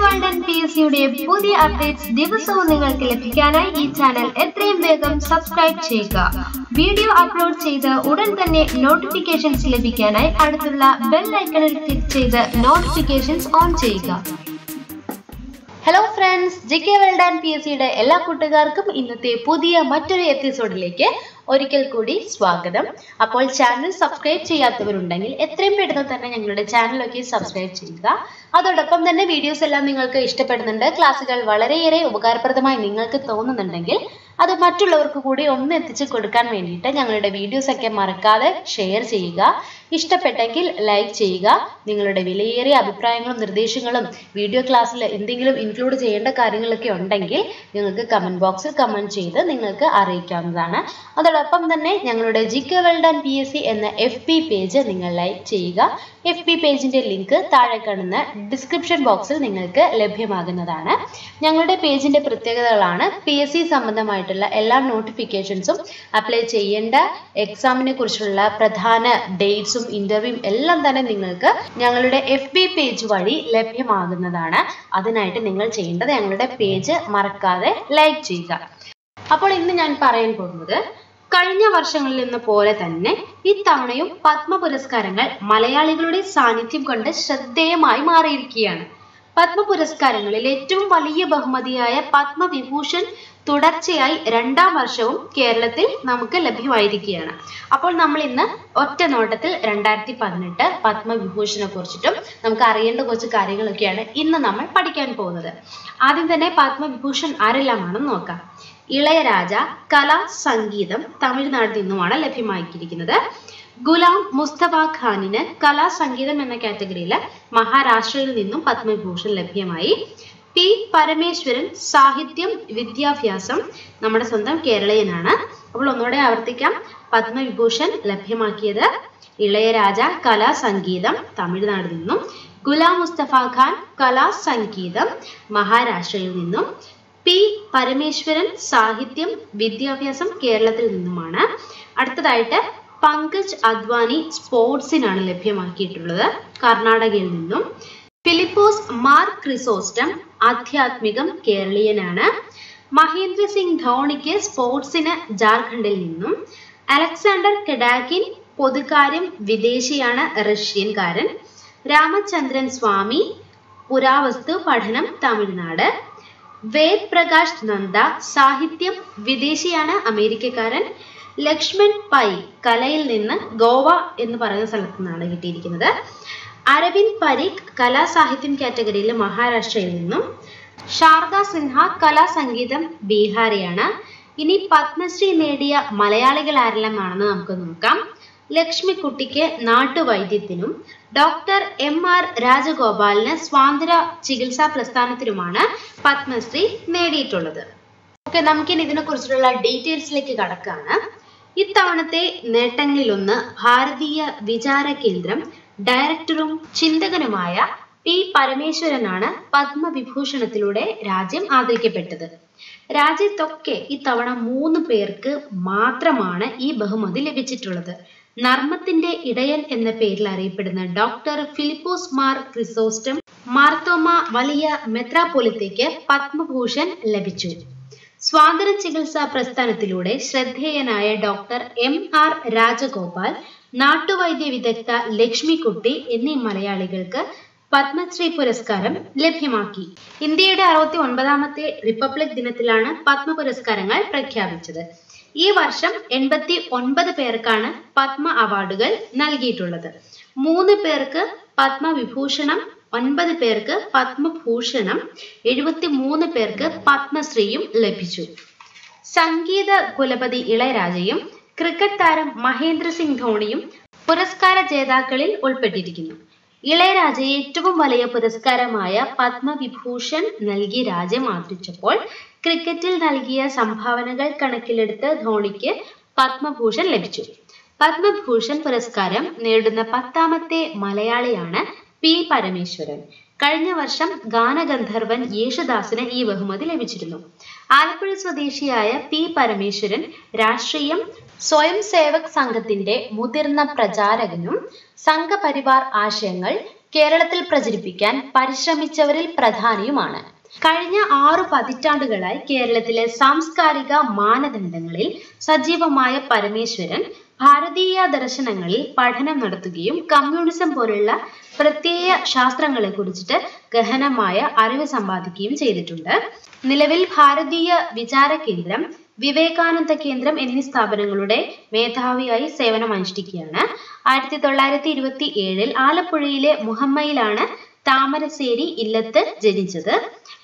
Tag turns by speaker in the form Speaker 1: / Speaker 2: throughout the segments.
Speaker 1: World and PSCയുടെ പുതിയ updates ദിവസവും നിങ്ങൾക്ക് ലഭിക്കാനായി ഈ ചാനൽ എത്രയും വേഗം സബ്സ്ക്രൈബ് ചെയ്യുക. വീഡിയോ അപ്ലോഡ് ചെയ്ത് ഉടൻ തന്നെ നോട്ടിഫിക്കേഷൻസ് ലഭിക്കാനായി അടുത്തുള്ള ബെൽ ഐക്കണിൽ ക്ലിക്ക് ചെയ്ത് നോട്ടിഫിക്കേഷൻസ് ഓൺ ചെയ്യുക. Hello friends, JK world and PSCയുടെ എല്ലാ കൂട്ടുകാർക്കും ഇന്നത്തെ പുതിയ മറ്റൊരു എപ്പിസോഡിലേക്ക് ഒരിക്കൽ കൂടി സ്വാഗതം. അപ്പോൾ ചാനൽ സബ്സ്ക്രൈബ് ചെയ്യാത്തവരുണ്ടെങ്കിൽ എത്രയും പെട്ടെന്ന് തന്നെ ഞങ്ങളുടെ ചാനലൊക്കെ സബ്സ്ക്രൈബ് ചെയ്യുക. അതോടൊപ്പം തന്നെ വീഡിയോസ് എല്ലാം നിങ്ങൾക്ക് ഇഷ്ടപ്പെടുന്നുണ്ട്, ക്ലാസ്സുകൾ വളരെയേറെ ഉപകാരപ്രദമായി നിങ്ങൾക്ക് തോന്നുന്നുണ്ടെങ്കിൽ അത് മറ്റുള്ളവർക്ക് കൂടി ഒന്ന് എത്തിച്ചു കൊടുക്കാൻ വേണ്ടിയിട്ട് ഞങ്ങളുടെ വീഡിയോസ് ഒക്കെ മറക്കാതെ ഷെയർ ചെയ്യുക. ഇഷ്ടപ്പെട്ടെങ്കിൽ ലൈക്ക് ചെയ്യുക. നിങ്ങളുടെ വിലയേറിയ അഭിപ്രായങ്ങളും നിർദ്ദേശങ്ങളും വീഡിയോ ക്ലാസ്സിൽ എന്തെങ്കിലും ഇൻക്ലൂഡ് ചെയ്യേണ്ട കാര്യങ്ങളൊക്കെ ഉണ്ടെങ്കിൽ നിങ്ങൾക്ക് കമന്റ് ബോക്സിൽ കമന്റ് ചെയ്ത് നിങ്ങൾക്ക് അറിയിക്കാവുന്നതാണ്. അതോടൊപ്പം തന്നെ ഞങ്ങളുടെ JK വേൾഡ് ആൻഡ് PSC എന്ന FB പേജ് നിങ്ങൾ ലൈക്ക് ചെയ്യുക. FB പേജിന്റെ ലിങ്ക് താഴെ കാണുന്ന ഡിസ്ക്രിപ്ഷൻ ബോക്സിൽ നിങ്ങൾക്ക് ലഭ്യമാകുന്നതാണ്. ഞങ്ങളുടെ പേജിന്റെ പ്രത്യേകതകളാണ് PSC സംബന്ധമായിട്ടുള്ള എല്ലാ നോട്ടിഫിക്കേഷൻസും, അപ്ലൈ ചെയ്യേണ്ട എക്സാമിനെ കുറിച്ചുള്ള പ്രധാന ഡേറ്റ്സും ഇന്റർവ്യൂവും എല്ലാം തന്നെ നിങ്ങൾക്ക് ഞങ്ങളുടെ FB പേജ് വഴി ലഭ്യമാകുന്നതാണ്. അതിനായിട്ട് നിങ്ങൾ ചെയ്യേണ്ടത് ഞങ്ങളുടെ പേജ് മറക്കാതെ ലൈക്ക് ചെയ്യുക. അപ്പോൾ ഇന്ന് ഞാൻ പറയാൻ പോകുന്നത്, കഴിഞ്ഞ വർഷങ്ങളിൽ നിന്ന് പോലെ തന്നെ ഇത്തവണയും പത്മ പുരസ്കാരങ്ങൾ മലയാളികളുടെ സാന്നിധ്യം കൊണ്ട് ശ്രദ്ധേയമായി മാറിയിരിക്കുകയാണ്. പത്മ പുരസ്കാരങ്ങളിൽ ഏറ്റവും വലിയ ബഹുമതിയായ പത്മവിഭൂഷൺ തുടർച്ചയായി 2ാം വർഷവും കേരളത്തിൽ നമുക്ക് ലഭ്യമായിരിക്കുകയാണ്. അപ്പോൾ നമ്മൾ ഇന്ന് ഒറ്റ നോട്ടത്തിൽ 2018 പത്മവിഭൂഷണെ കുറിച്ചിട്ടും നമുക്ക് അറിയേണ്ട കുറച്ച് കാര്യങ്ങളൊക്കെയാണ് ഇന്ന് നമ്മൾ പഠിക്കാൻ പോകുന്നത്. ആദ്യം തന്നെ പത്മവിഭൂഷൺ ആരെല്ലാമാണെന്ന് നോക്കാം. ഇളയരാജ കലാ സംഗീതം തമിഴ്നാട്ടിൽ നിന്നുമാണ് ലഭ്യമാക്കിയിരിക്കുന്നത്. ഗുലാം മുസ്തഫ ഖാനിന് കലാ സംഗീതം എന്ന കാറ്റഗറിയിൽ മഹാരാഷ്ട്രയിൽ നിന്നും പത്മവിഭൂഷൺ ലഭ്യമായി. P പരമേശ്വരൻ സാഹിത്യം വിദ്യാഭ്യാസം നമ്മുടെ സ്വന്തം കേരളീയനാണ്. അപ്പോൾ ഒന്നുകൂടെ ആവർത്തിക്കാം, പത്മവിഭൂഷൺ ലഭ്യമാക്കിയത് ഇളയരാജ കലാ സംഗീതം തമിഴ്നാട്ടിൽ നിന്നും, ഗുലാം മുസ്തഫ ഖാൻ കലാ സംഗീതം മഹാരാഷ്ട്രയിൽ നിന്നും, P പരമേശ്വരൻ സാഹിത്യം വിദ്യാഭ്യാസം കേരളത്തിൽ നിന്നുമാണ്. അടുത്തതായിട്ട് പങ്കജ് അദ്വാനി സ്പോർട്സിനാണ് ലഭ്യമാക്കിയിട്ടുള്ളത്, കർണാടകയിൽ നിന്നും. ഫിലിപ്പോസ് മാർ ക്രിസോസ്റ്റം ആധ്യാത്മികം കേരളീയനാണ്. മഹേന്ദ്ര സിംഗ് ധോണിക്ക് സ്പോർട്സിന് ജാർഖണ്ഡിൽ നിന്നും. അലക്സാണ്ടർ കെഡാക്കിൻ പൊതുകാര്യം വിദേശിയാണ്, റഷ്യൻകാരൻ. രാമചന്ദ്രൻ സ്വാമി പുരാവസ്തു പഠനം തമിഴ്നാട്. വേദ് പ്രകാശ് നന്ദ സാഹിത്യം വിദേശിയാണ്, അമേരിക്കക്കാരൻ. ലക്ഷ്മൺ പൈ കലയിൽ നിന്ന് ഗോവ എന്ന് പറയുന്ന സ്ഥലത്തു നിന്നാണ് കിട്ടിയിരിക്കുന്നത്. അരവിന്ദ് പരീഖ് കലാസാഹിത്യം കാറ്റഗറിയിൽ മഹാരാഷ്ട്രയിൽ നിന്നും. ശാരദ സിൻഹ കലാസംഗീതം ബീഹാറിയാണ്. ഇനി പത്മശ്രീ നേടിയ മലയാളികൾ ആരെല്ലാമാണെന്ന് നമുക്ക് നോക്കാം. ലക്ഷ്മിക്കുട്ടിക്ക് നാട്ടുവൈദ്യത്തിനും ഡോക്ടർ MR രാജഗോപാലിന് സ്വാതന്ത്ര്യ ചികിത്സാ പ്രസ്ഥാനത്തിനുമാണ് പത്മശ്രീ നേടിയിട്ടുള്ളത്. ഓക്കെ, നമുക്കിനി ഇതിനെ കുറിച്ചുള്ള ഡീറ്റെയിൽസിലേക്ക് കടക്കാണ്. ഇത്തവണത്തെ നേട്ടങ്ങളിലൊന്ന്, ഭാരതീയ വിചാര കേന്ദ്രം ഡയറക്ടറും ചിന്തകനുമായ P പരമേശ്വരനാണ് പത്മവിഭൂഷണത്തിലൂടെ രാജ്യം ആദരിക്കപ്പെട്ടത്. രാജ്യത്തൊക്കെ ഇത്തവണ 3 പേർക്ക് മാത്രമാണ് ഈ ബഹുമതി ലഭിച്ചിട്ടുള്ളത്. നർമ്മത്തിന്റെ ഇടയൻ എന്ന പേരിൽ അറിയപ്പെടുന്ന ഡോക്ടർ ഫിലിപ്പോസ് മാർ ക്രിസോസ്റ്റം മാർത്തോമ വലിയ മെത്രാപ്പൊലിത്തയ്ക്ക് പത്മഭൂഷൺ ലഭിച്ചു. സ്വാതന്ത്ര്യ ചികിത്സാ പ്രസ്ഥാനത്തിലൂടെ ശ്രദ്ധേയനായ ഡോക്ടർ MR രാജഗോപാൽ, നാട്ടുവൈദ്യ വിദഗ്ധ ലക്ഷ്മിക്കുട്ടി എന്നീ മലയാളികൾക്ക് പത്മശ്രീ പുരസ്കാരം ലഭ്യമാക്കി. ഇന്ത്യയുടെ 69ാമത്തെ റിപ്പബ്ലിക് ദിനത്തിലാണ് പത്മ പുരസ്കാരങ്ങൾ പ്രഖ്യാപിച്ചത്. ഈ വർഷം 89 പേർക്കാണ് പത്മ അവാർഡുകൾ നൽകിയിട്ടുള്ളത്. 3 പേർക്ക് പത്മവിഭൂഷണം, 9 പേർക്ക് പത്മഭൂഷണം, 73 പേർക്ക് പത്മശ്രീയും ലഭിച്ചു. സംഗീത കുലപതി ഇളയരാജയും ക്രിക്കറ്റ് താരം മഹേന്ദ്ര സിംഗ് ധോണിയും പുരസ്കാര ജേതാക്കളിൽ ഉൾപ്പെട്ടിരിക്കുന്നു. ഇളയരാജയെ ഏറ്റവും വലിയ പുരസ്കാരമായ പത്മവിഭൂഷൺ നൽകി രാജ്യം ആദരിച്ചപ്പോൾ ക്രിക്കറ്റിൽ നൽകിയ സംഭാവനകൾ കണക്കിലെടുത്ത് ധോണിക്ക് പത്മഭൂഷൺ ലഭിച്ചു. പത്മഭൂഷൺ പുരസ്കാരം നേടുന്ന 10ാമത്തെ മലയാളിയാണ് P പരമേശ്വരൻ. കഴിഞ്ഞ വർഷം ഗാനഗന്ധർവൻ യേശുദാസിന് ഈ ബഹുമതി ലഭിച്ചിരുന്നു. ആലപ്പുഴ സ്വദേശിയായ P പരമേശ്വരൻ രാഷ്ട്രീയം, സ്വയം സേവക് സംഘത്തിന്റെ മുതിർന്ന പ്രചാരകനും സംഘപരിവാർ ആശയങ്ങൾ
Speaker 2: കേരളത്തിൽ പ്രചരിപ്പിക്കാൻ പരിശ്രമിച്ചവരിൽ പ്രധാനിയുമാണ്. കഴിഞ്ഞ 6 പതിറ്റാണ്ടുകളായി കേരളത്തിലെ സാംസ്കാരിക മാനദണ്ഡങ്ങളിൽ സജീവമായ പരമേശ്വരൻ ഭാരതീയ ദർശനങ്ങളിൽ പഠനം നടത്തുകയും കമ്മ്യൂണിസം പോലുള്ള പ്രത്യയ ശാസ്ത്രങ്ങളെ കുറിച്ചിട്ട് ഗഹനമായ അറിവ് സമ്പാദിക്കുകയും ചെയ്തിട്ടുണ്ട്. നിലവിൽ ഭാരതീയ വിചാര കേന്ദ്രം, വിവേകാനന്ദ കേന്ദ്രം എന്നീ സ്ഥാപനങ്ങളുടെ മേധാവിയായി സേവനമനുഷ്ഠിക്കുകയാണ്. 1927 ആലപ്പുഴയിലെ മുഹമ്മയിലാണ് താമരശ്ശേരി ഇല്ലത്ത് ജനിച്ചത്.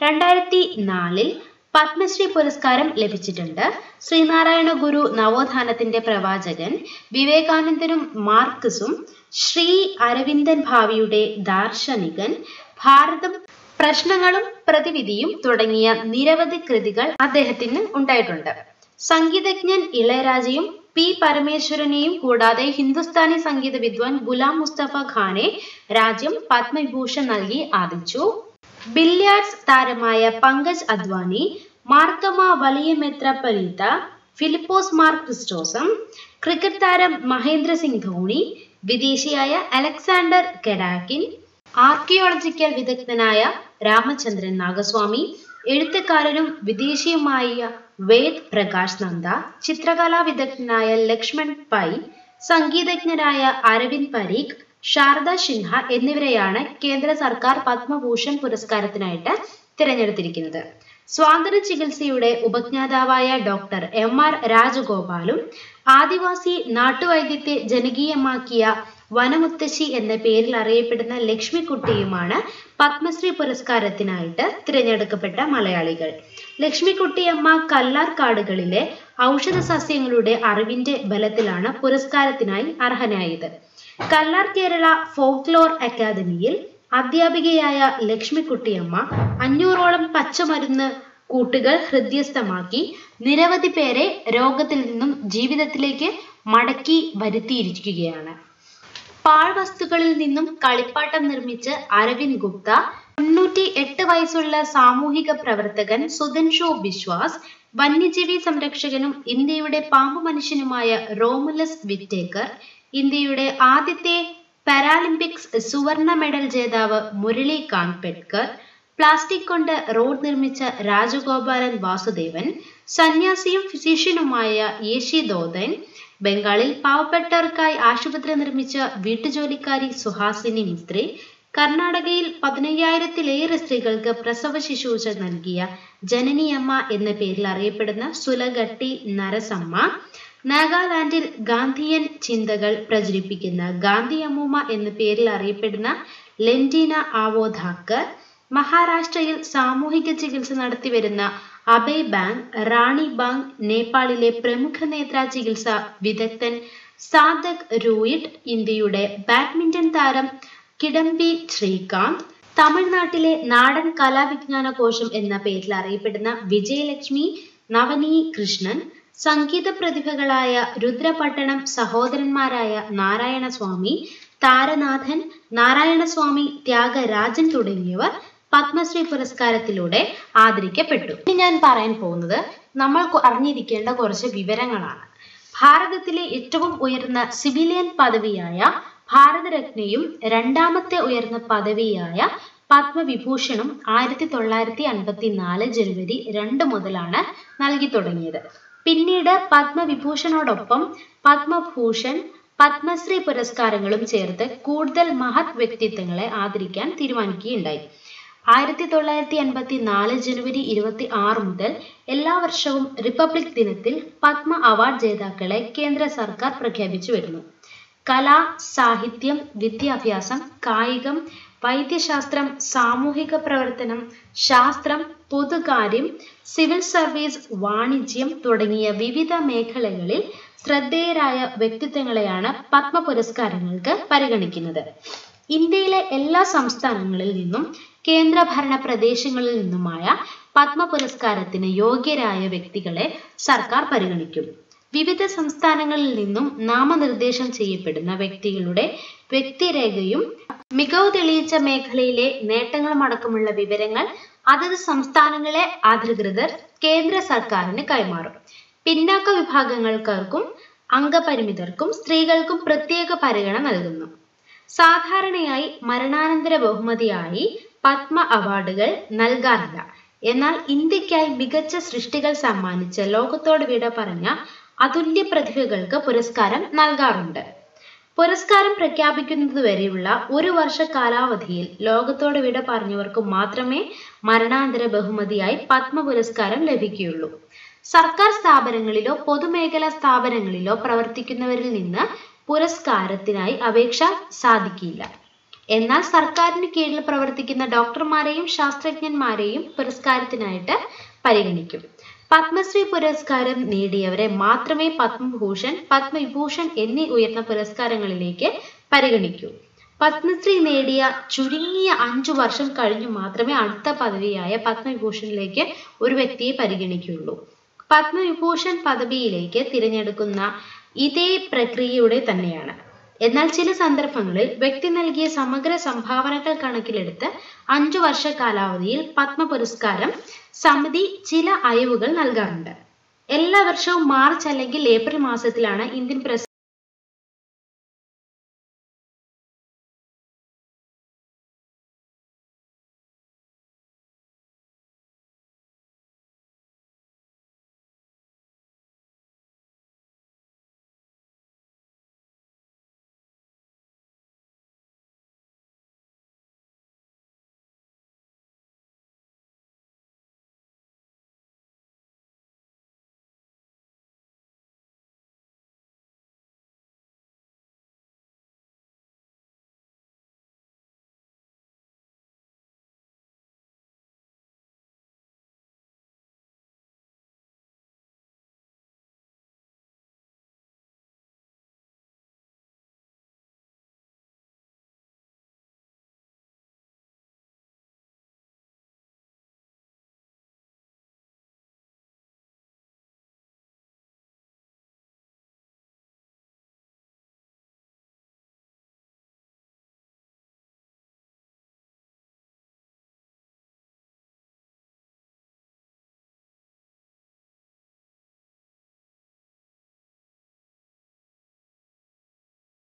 Speaker 2: 2004 പത്മശ്രീ പുരസ്കാരം ലഭിച്ചിട്ടുണ്ട്. ശ്രീനാരായണ ഗുരു നവോത്ഥാനത്തിന്റെ പ്രവാചകൻ, വിവേകാനന്ദനും മാർക്സും, ശ്രീ അരവിന്ദൻ ഭാവിയുടെ ദാർശനികൻ, ഭാരതം പ്രശ്നങ്ങളും പ്രതിവിധിയും തുടങ്ങിയ നിരവധി കൃതികൾ അദ്ദേഹത്തിന് ഉണ്ടായിട്ടുണ്ട്. സംഗീതജ്ഞൻ ഇളയരാജയും പി പരമേശ്വരനെയും കൂടാതെ ഹിന്ദുസ്ഥാനി സംഗീത വിദ്വാൻ ഗുലാം മുസ്തഫ ഖാനെ രാജ്യം പത്മവിഭൂഷൺ നൽകി ആദരിച്ചു. ബില്യാർഡ്സ് താരമായ പങ്കജ് അദ്വാനി, മാർത്തോമ വലിയ മെത്രാപ്പൊലീത്ത ഫിലിപ്പോസ് മാർ ക്രിസ്റ്റോസം, ക്രിക്കറ്റ് താരം മഹേന്ദ്ര സിംഗ് ധോണി, വിദേശിയായ അലക്സാണ്ടർ കെഡാക്കിൻ, ആർക്കിയോളജിക്കൽ വിദഗ്ധനായ രാമചന്ദ്രൻ നാഗസ്വാമി, എഴുത്തുകാരനും വിദേശിയുമായ വേദ് പ്രകാശ് നന്ദ, ചിത്രകലാ വിദഗ്ധനായ ലക്ഷ്മൺ പൈ, സംഗീതജ്ഞനായ അരവിന്ദ് പരീഖ്, ശാരദ സിൻഹ എന്നിവരെയാണ് കേന്ദ്ര സർക്കാർ പത്മഭൂഷൺ പുരസ്കാരത്തിനായിട്ട് തിരഞ്ഞെടുത്തിരിക്കുന്നത്. സ്വാതന്ത്ര്യ ചികിത്സയുടെ ഉപജ്ഞാതാവായ ഡോക്ടർ MR രാജഗോപാലും ആദിവാസി നാട്ടുവൈദ്യത്തെ ജനകീയമാക്കിയ വനമുത്തശ്ശി എന്ന പേരിൽ അറിയപ്പെടുന്ന ലക്ഷ്മിക്കുട്ടിയുമാണ് പത്മശ്രീ പുരസ്കാരത്തിനായിട്ട് തിരഞ്ഞെടുക്കപ്പെട്ട മലയാളികൾ. ലക്ഷ്മിക്കുട്ടിയമ്മ കല്ലാർ കാടുകളിലെ ഔഷധ സസ്യങ്ങളുടെ അറിവിന്റെ ബലത്തിലാണ് പുരസ്കാരത്തിനായി അർഹനായത്. കല്ലാർ കേരള ഫോക്ലോർ അക്കാദമിയിൽ അധ്യാപികയായ ലക്ഷ്മിക്കുട്ടിയമ്മ 500ഓളം പച്ചമരുന്ന് കൂട്ടുകൾ ഹൃദ്യസ്ഥമാക്കി നിരവധി പേരെ രോഗത്തിൽ നിന്നും ജീവിതത്തിലേക്ക് മടക്കി വരുത്തിയിരിക്കുകയാണ്. പാഴ്വസ്തുക്കളിൽ നിന്നും കളിപ്പാട്ടം നിർമ്മിച്ച് അരവിന്ദ് ഗുപ്ത, 98 വയസ്സുള്ള സാമൂഹിക പ്രവർത്തകൻ സുധൻഷു ബിശ്വാസ്, വന്യജീവി സംരക്ഷകനും ഇന്ത്യയുടെ പാമ്പു മനുഷ്യനുമായ റോമുലസ് വിറ്റേക്കർ, ഇന്ത്യയുടെ ആദ്യത്തെ പാരാലിമ്പിക്സ് സുവർണ മെഡൽ ജേതാവ് മുരളി കാന്ത്പെട്കർ, പ്ലാസ്റ്റിക് കൊണ്ട് റോഡ് നിർമ്മിച്ച രാജഗോപാലൻ വാസുദേവൻ, സന്യാസിയും ഫിസിഷ്യനുമായ യേശി ദോദൻ, ബംഗാളിൽ പാവപ്പെട്ടവർക്കായി ആശുപത്രി നിർമ്മിച്ച വീട്ടുജോലിക്കാരി സുഹാസിനി മിസ്ത്രി, കർണാടകയിൽ 15,000-ലേറെ സ്ത്രീകൾക്ക് പ്രസവ ശുശ്രൂഷ നൽകിയ ജനനിയമ്മ എന്ന പേരിൽ അറിയപ്പെടുന്ന സുലഗട്ടി നരസമ്മ, നാഗാലാൻഡിൽ ഗാന്ധിയൻ ചിന്തകൾ പ്രചരിപ്പിക്കുന്ന ഗാന്ധി അമ്മൂമ്മ എന്ന പേരിൽ അറിയപ്പെടുന്ന ലെൻഡീന ആവോ ധാക്കർ, മഹാരാഷ്ട്രയിൽ സാമൂഹിക ചികിത്സ നടത്തിവരുന്ന അഭയ് ബാങ്, റാണി ബാങ്, നേപ്പാളിലെ പ്രമുഖ നേത്ര ചികിത്സ വിദഗ്ധൻ സാദക് റൂയിഡ്, ഇന്ത്യയുടെ ബാഡ്മിന്റൺ താരം കിഡംബി ശ്രീകാന്ത്, തമിഴ്നാട്ടിലെ നാടൻ കലാവിജ്ഞാന കോശം എന്ന പേരിൽ അറിയപ്പെടുന്ന വിജയലക്ഷ്മി നവനീ കൃഷ്ണൻ, സംഗീത പ്രതിഭകളായ രുദ്രപട്ടണം സഹോദരന്മാരായ നാരായണസ്വാമി, താരനാഥൻ, നാരായണസ്വാമി, ത്യാഗരാജൻ തുടങ്ങിയവർ പത്മശ്രീ പുരസ്കാരത്തിലൂടെ ആദരിക്കപ്പെട്ടു. ഇനി ഞാൻ പറയാൻ പോകുന്നത് നമ്മൾ അറിഞ്ഞിരിക്കേണ്ട കുറച്ച് വിവരങ്ങളാണ്. ഭാരതത്തിലെ ഏറ്റവും ഉയർന്ന സിവിലിയൻ പദവിയായ ഭാരതരത്നയും രണ്ടാമത്തെ ഉയർന്ന പദവിയായ പത്മവിഭൂഷണും 1954 ജനുവരി 2 മുതലാണ് നൽകി തുടങ്ങിയത്. പിന്നീട് പത്മവിഭൂഷണോടൊപ്പം പത്മഭൂഷൺ, പത്മശ്രീ പുരസ്കാരങ്ങളും ചേർത്ത് കൂടുതൽ മഹത് വ്യക്തിത്വങ്ങളെ ആദരിക്കാൻ തീരുമാനിക്കുകയുണ്ടായി. 1954 ജനുവരി 26 മുതൽ എല്ലാ വർഷവും റിപ്പബ്ലിക് ദിനത്തിൽ പത്മ അവാർഡ് ജേതാക്കളെ കേന്ദ്ര സർക്കാർ പ്രഖ്യാപിച്ചു വരുന്നു. കല, സാഹിത്യം, വിദ്യാഭ്യാസം, കായികം, വൈദ്യശാസ്ത്രം, സാമൂഹിക പ്രവർത്തനം, ശാസ്ത്രം, പൊതുകാര്യം, സിവിൽ സർവീസ്, വാണിജ്യം തുടങ്ങിയ വിവിധ മേഖലകളിൽ ശ്രദ്ധേയരായ വ്യക്തിത്വങ്ങളെയാണ് പത്മ പുരസ്കാരങ്ങൾക്ക് പരിഗണിക്കുന്നത്. ഇന്ത്യയിലെ എല്ലാ സംസ്ഥാനങ്ങളിൽ നിന്നും കേന്ദ്രഭരണ പ്രദേശങ്ങളിൽ നിന്നുമായ പത്മ പുരസ്കാരത്തിന് യോഗ്യരായ വ്യക്തികളെ സർക്കാർ പരിഗണിക്കും. വിവിധ സംസ്ഥാനങ്ങളിൽ നിന്നും നാമനിർദ്ദേശം ചെയ്യപ്പെടുന്ന വ്യക്തികളുടെ വ്യക്തിരേഖയും മികവ് തെളിയിച്ച മേഖലയിലെ നേട്ടങ്ങളും അടക്കമുള്ള വിവരങ്ങൾ അതത് സംസ്ഥാനങ്ങളെ അധികൃതർ കേന്ദ്ര സർക്കാരിന് കൈമാറും. പിന്നാക്ക വിഭാഗങ്ങൾക്കും അംഗപരിമിതർക്കും സ്ത്രീകൾക്കും പ്രത്യേക പരിഗണന നൽകുന്നു. സാധാരണയായി മരണാനന്തര ബഹുമതിയായി പത്മ അവാർഡുകൾ നൽകാറില്ല. എന്നാൽ ഇന്ത്യക്കായി മികച്ച സൃഷ്ടികൾ സമ്മാനിച്ച് ലോകത്തോട് വിട പറഞ്ഞ അതുല്യ പ്രതിഭകൾക്ക് പുരസ്കാരം നൽകാറുണ്ട്. പുരസ്കാരം പ്രഖ്യാപിക്കുന്നതുവരെയുള്ള 1 വർഷ കാലാവധിയിൽ ലോകത്തോട് വിട പറഞ്ഞവർക്ക് മാത്രമേ മരണാനന്തര ബഹുമതിയായി പത്മ പുരസ്കാരം ലഭിക്കുകയുള്ളൂ. സർക്കാർ സ്ഥാപനങ്ങളിലോ പൊതുമേഖലാ സ്ഥാപനങ്ങളിലോ പ്രവർത്തിക്കുന്നവരിൽ നിന്ന് പുരസ്കാരത്തിനായി അപേക്ഷ സാധിക്കില്ല. എന്നാൽ സർക്കാരിന് കീഴിൽ പ്രവർത്തിക്കുന്ന ഡോക്ടർമാരെയും ശാസ്ത്രജ്ഞന്മാരെയും പുരസ്കാരത്തിനായിട്ട് പരിഗണിക്കും. പത്മശ്രീ പുരസ്കാരം നേടിയവരെ മാത്രമേ പത്മഭൂഷൺ, പത്മവിഭൂഷൺ എന്നീ ഉയർന്ന പുരസ്കാരങ്ങളിലേക്ക് പരിഗണിക്കൂ. പത്മശ്രീ നേടിയ ചുരുങ്ങിയ 5 വർഷം കഴിഞ്ഞു മാത്രമേ അടുത്ത പദവിയായ പത്മവിഭൂഷണിലേക്ക് ഒരു വ്യക്തിയെ പരിഗണിക്കുകയുള്ളൂ. പത്മവിഭൂഷൺ പദവിയിലേക്ക് തിരഞ്ഞെടുക്കുന്ന ഇതേ പ്രക്രിയയുടെ തന്നെയാണ്. എന്നാൽ ചില സന്ദർഭങ്ങളിൽ വ്യക്തി നൽകിയ സമഗ്ര സംഭാവനകൾ കണക്കിലെടുത്ത് 5 വർഷ കാലാവധിയിൽ പത്മ പുരസ്കാരം സമിതി ചില അയവുകൾ നൽകാറുണ്ട്. എല്ലാ വർഷവും മാർച്ച് അല്ലെങ്കിൽ ഏപ്രിൽ മാസത്തിലാണ് ഇന്ത്യൻ